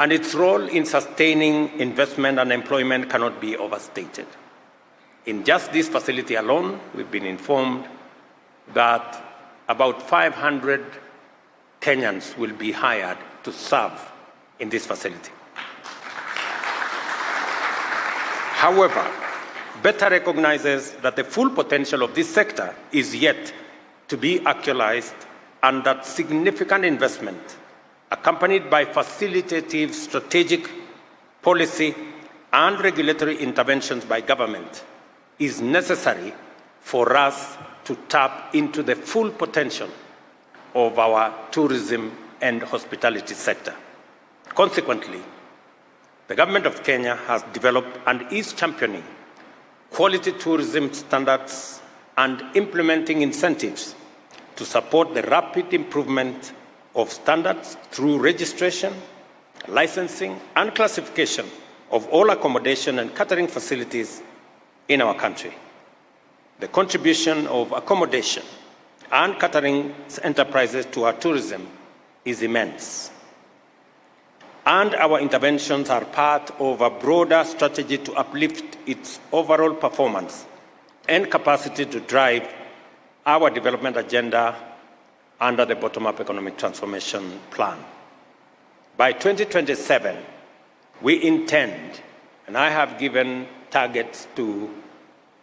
and its role in sustaining investment and employment cannot be overstated. In just this facility alone, we've been informed that about 500 Kenyans will be hired to serve in this facility. However, better recognizes that the full potential of this sector is yet to be actualized, and that significant investment, accompanied by facilitative strategic policy and regulatory interventions by government, is necessary for us to tap into the full potential of our tourism and hospitality sector. Consequently, the government of Kenya has developed and is championing quality tourism standards and implementing incentives to support the rapid improvement of standards through registration, licensing, and classification of all accommodation and catering facilities in our country. The contribution of accommodation and catering enterprises to our tourism is immense, and our interventions are part of a broader strategy to uplift its overall performance and capacity to drive our development agenda under the bottom-up economic transformation plan. By 2027, we intend, and I have given targets to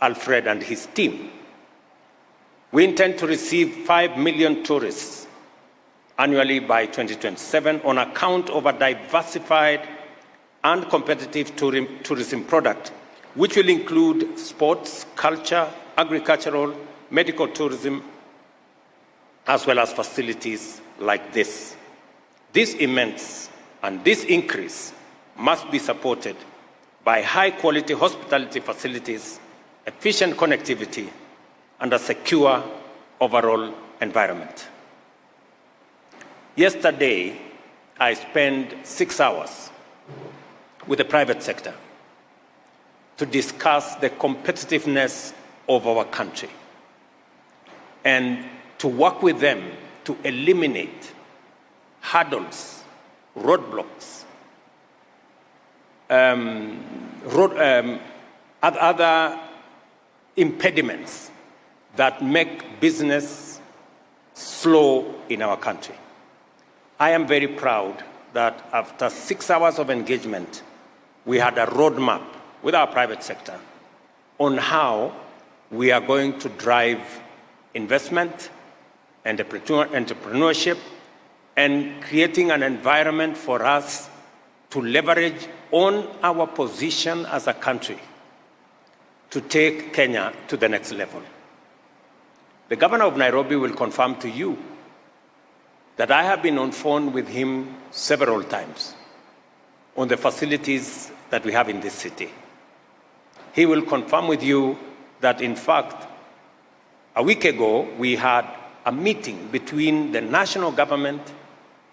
Alfred and his team, we intend to receive 5 million tourists annually by 2027 on account of a diversified and competitive tourism product, which will include sports, culture, agricultural, medical tourism, as well as facilities like this. This immense and this increase must be supported by high-quality hospitality facilities, efficient connectivity, and a secure overall environment. Yesterday, I spent 6 hours with the private sector to discuss the competitiveness of our country and to work with them to eliminate hurdles, roadblocks, other impediments that make business slow in our country. I am very proud that after 6 hours of engagement, we had a roadmap with our private sector on how we are going to drive investment and entrepreneurship and creating an environment for us to leverage on our position as a country to take Kenya to the next level. The governor of Nairobi will confirm to you that I have been on phone with him several times on the facilities that we have in this city. He will confirm with you that, in fact, a week ago, we had a meeting between the national government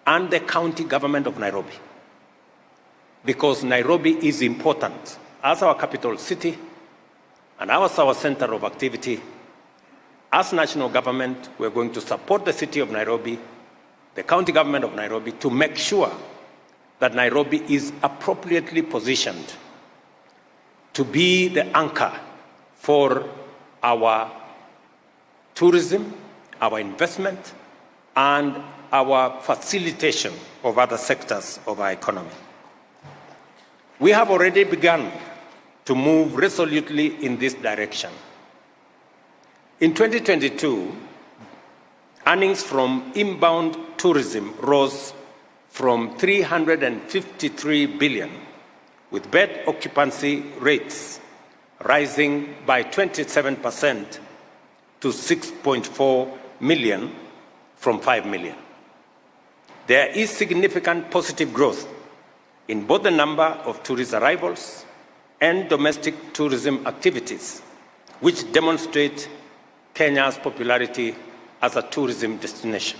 and the county government of Nairobi, because Nairobi is important as our capital city and as our center of activity. As national government, we're going to support the city of Nairobi, the county government of Nairobi, to make sure that Nairobi is appropriately positioned to be the anchor for our tourism, our investment, and our facilitation of other sectors of our economy. We have already begun to move resolutely in this direction. In 2022, earnings from inbound tourism rose from 353 billion, with bed occupancy rates rising by 27% to 6.4 million from 5 million. There is significant positive growth in both the number of tourist arrivals and domestic tourism activities, which demonstrate Kenya's popularity as a tourism destination.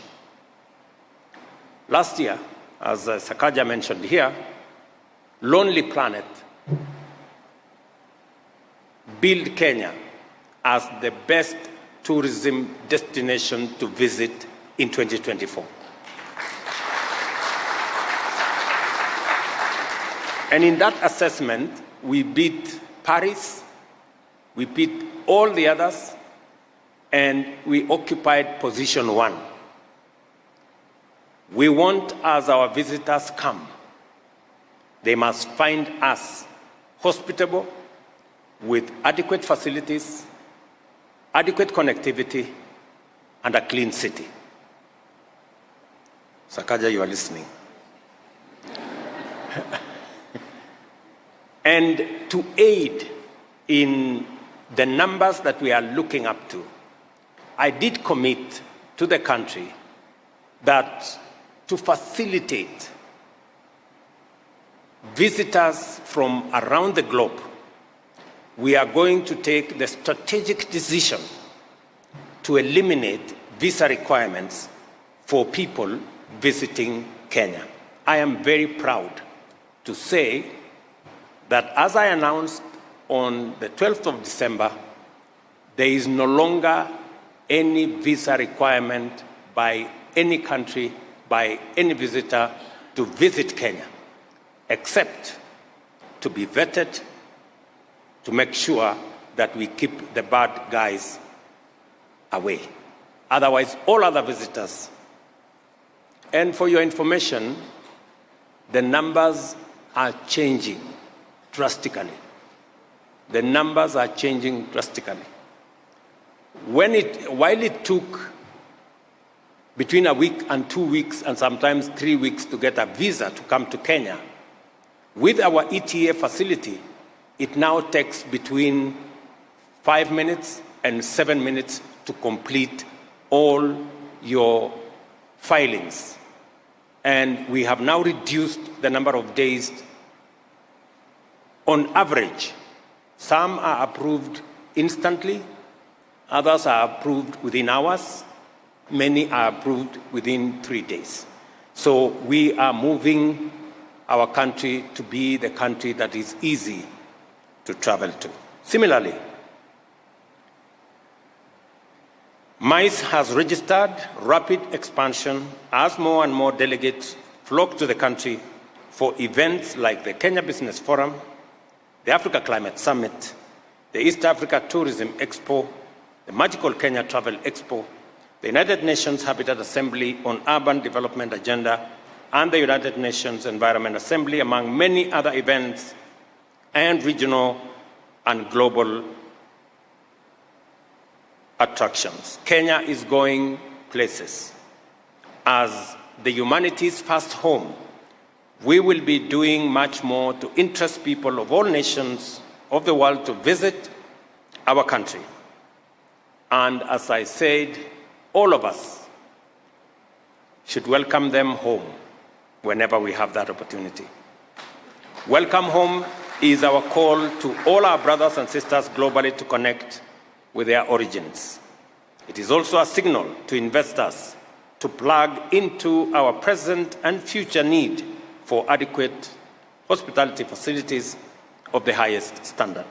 Last year, as Sakaja mentioned here, Lonely Planet billed Kenya as the best tourism destination to visit in 2024. And in that assessment, we beat Paris, we beat all the others, and we occupied position 1. We want, as our visitors come, they must find us hospitable, with adequate facilities, adequate connectivity, and a clean city. Sakaja, you are listening. And to aid in the numbers that we are looking up to, I did commit to the country that to facilitate visitors from around the globe, we are going to take the strategic decision to eliminate visa requirements for people visiting Kenya. I am very proud to say that, as I announced on the 12th of December, there is no longer any visa requirement by any country, by any visitor to visit Kenya, except to be vetted, to make sure that we keep the bad guys away. Otherwise, all other visitors. And for your information, the numbers are changing drastically. The numbers are changing drastically. While it took between a week and 2 weeks and sometimes 3 weeks to get a visa to come to Kenya, with our ETA facility, it now takes between 5 minutes and 7 minutes to complete all your filings. And we have now reduced the number of days. On average, some are approved instantly, others are approved within hours, many are approved within 3 days. So we are moving our country to be the country that is easy to travel to. Similarly, MICE has registered rapid expansion as more and more delegates flock to the country for events like the Kenya Business Forum, the Africa Climate Summit, the East Africa Tourism Expo, the Magical Kenya Travel Expo, the United Nations Habitat Assembly on Urban Development Agenda, and the United Nations Environment Assembly, among many other events and regional and global attractions. Kenya is going places. As the humanities' first home, we will be doing much more to interest people of all nations of the world to visit our country. And as I said, all of us should welcome them home whenever we have that opportunity. Welcome home is our call to all our brothers and sisters globally to connect with their origins. It is also a signal to investors to plug into our present and future need for adequate hospitality facilities of the highest standard.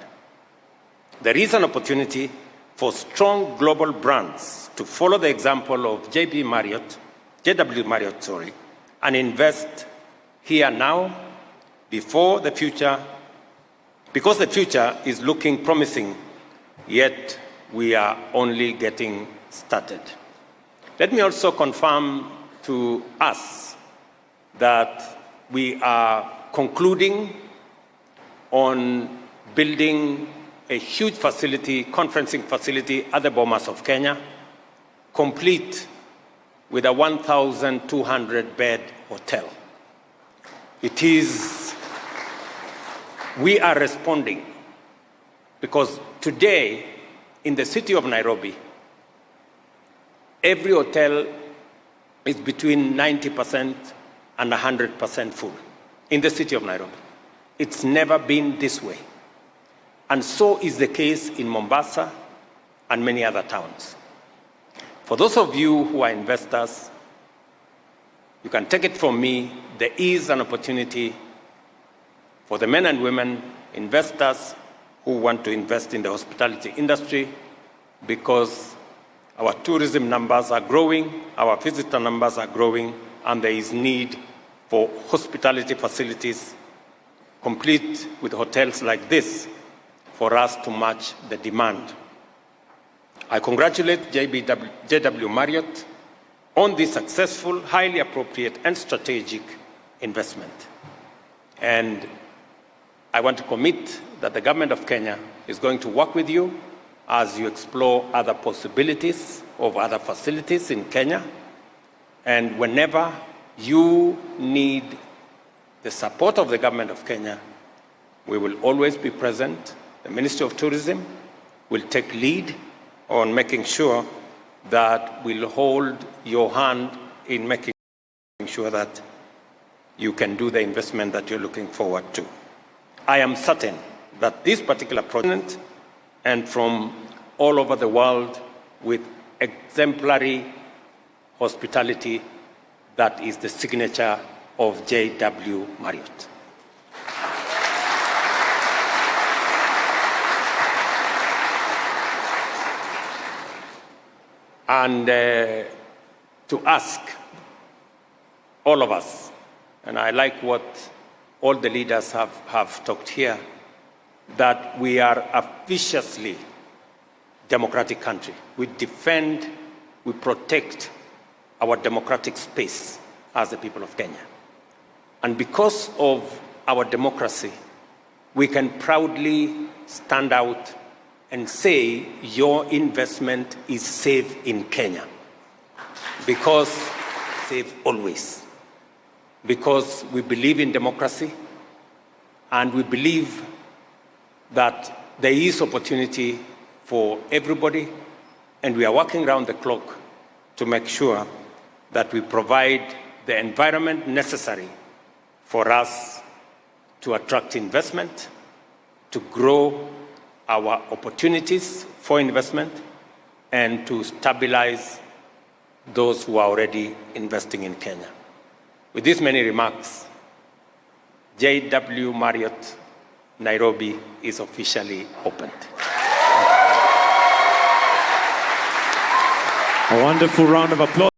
There is an opportunity for strong global brands to follow the example of JW Marriott, and invest here now because the future is looking promising, yet we are only getting started. Let me also confirm to us that we are concluding on building a huge facility, conferencing facility at the Bomas of Kenya, complete with a 1,200-bed hotel. We are responding because today in the city of Nairobi, every hotel is between 90% and 100% full in the city of Nairobi. It's never been this way. And so is the case in Mombasa and many other towns. For those of you who are investors, you can take it from me, there is an opportunity for the men and women, investors who want to invest in the hospitality industry, because our tourism numbers are growing, our visitor numbers are growing, and there is need for hospitality facilities, complete with hotels like this for us to match the demand. I congratulate JW Marriott on this successful, highly appropriate and strategic investment. And I want to commit that the government of Kenya is going to work with you as you explore other possibilities of other facilities in Kenya. And whenever you need the support of the government of Kenya, we will always be present. The Ministry of Tourism will take lead on making sure that we'll hold your hand in making sure that you can do the investment that you're looking forward to. I am certain that this particular project, and from all over the world with exemplary hospitality, that is the signature of JW Marriott. And to ask all of us, and I like what all the leaders have talked here, that we are a viciously democratic country. We defend, we protect our democratic space as the people of Kenya. And because of our democracy, we can proudly stand out and say your investment is safe in Kenya. Because safe always. Because we believe in democracy and we believe that there is opportunity for everybody, and we are working around the clock to make sure that we provide the environment necessary for us to attract investment, to grow our opportunities for investment, and to stabilize those who are already investing in Kenya. With these many remarks, JW Marriott Nairobi is officially opened. A wonderful round of applause.